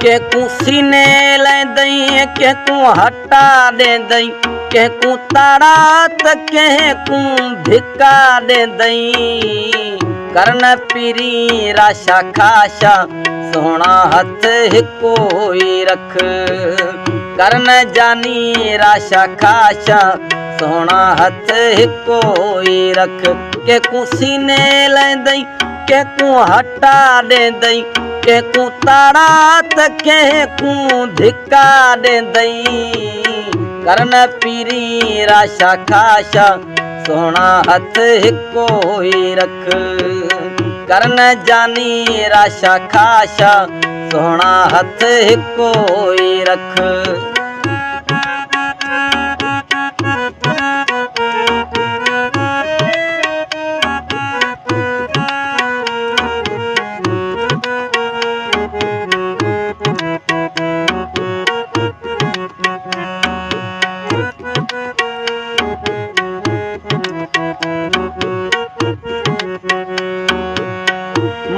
केकू सीने लैंदई केकू हटा देंदई केकू ताड़ा त केकू धिक्का देंदई करन पीरी राशा खाशा सोना हथ हिको ही रख करन जानी राशा खाशा सोना हथ हिको ही रख केकू सीने लैंदई केकू हटा देंदई केकू ताड़ा त केकू धिक्का देंदई करन पीरी राशा खाशा सोना हथ हिको ही रख करन जानी राशा खाशा सोना हथ हिको ही रख।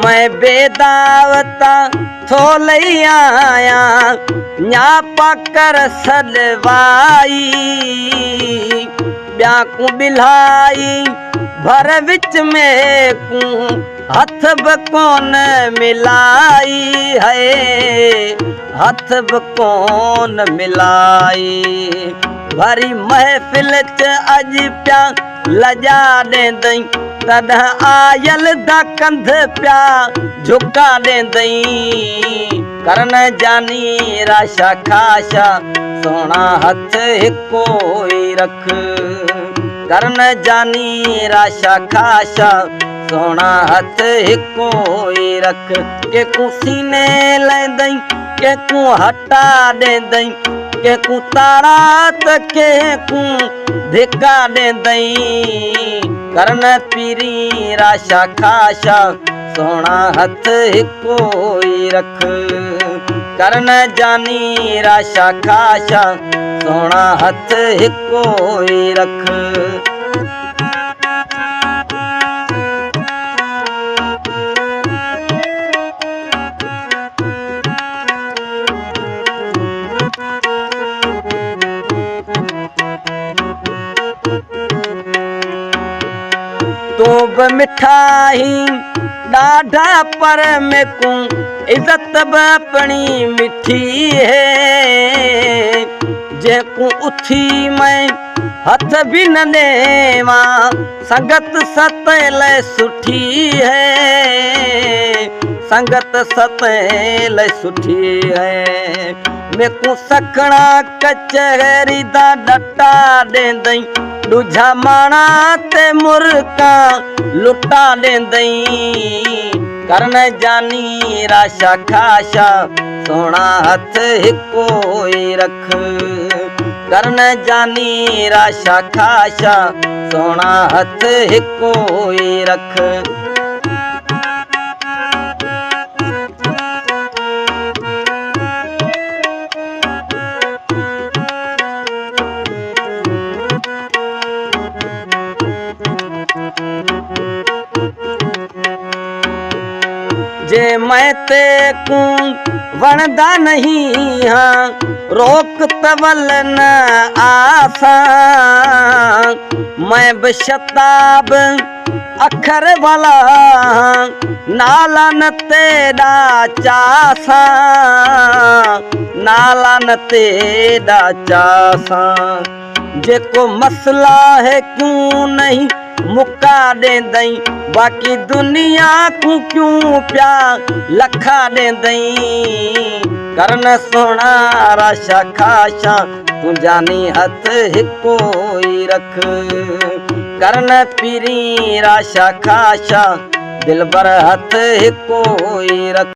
मैं बेदावता थो लई आया न्या पाकर सलवाई ब्या को बिलाई भर विच में को हथ बकोन मिलाई है हथ बकोन मिलाई भरी महफिल च अज प्या लजा देंदई तद आयल दा कंध प्या झुका देंदई करन जानी राशा खाशा सोना हथ हिको ही रख करन जानी राशा खाशा सोना हथ हिको ही रख केकू सीने लैंदई केकू हटा देंदई केकू ताड़ा त केकू धिक्का देंदई करन पीरी राशा खाशा सोना हथ हिको ही रख करन जानी राशा खाशा सोना हथ हिको ही रख। तो मिठाई डाढ़ा पर में को इज्जत अपनी मिठी है जेको उठी मैं हथ भी न देवा संगत सतेल सुठी है संगत सतेल सुठी है मैं को सकड़ा कचहरी दा डटा देंदई दूजा माना ते मुर्का लुटा देंदई करन जानी राशा खाशा सोना हथ हिको ही रख करन जानी राशा खाशा सोना हथ हिको ही रख। जे मैं ते को वणदा नहीं हाँ रोक तवल न आसा मैं बशताब अखर वाला नाला न तेरा चासा नाला न तेरा चासा जेको मसला है क्यों नहीं मुका देंदई बाकी दुनिया को क्यों प्या लखा देंदई करन सोना राशा खाशा तू जानी हथ हिको ही रख करन पीरी राशा खाशा दिल बर हथ हिको ही रख।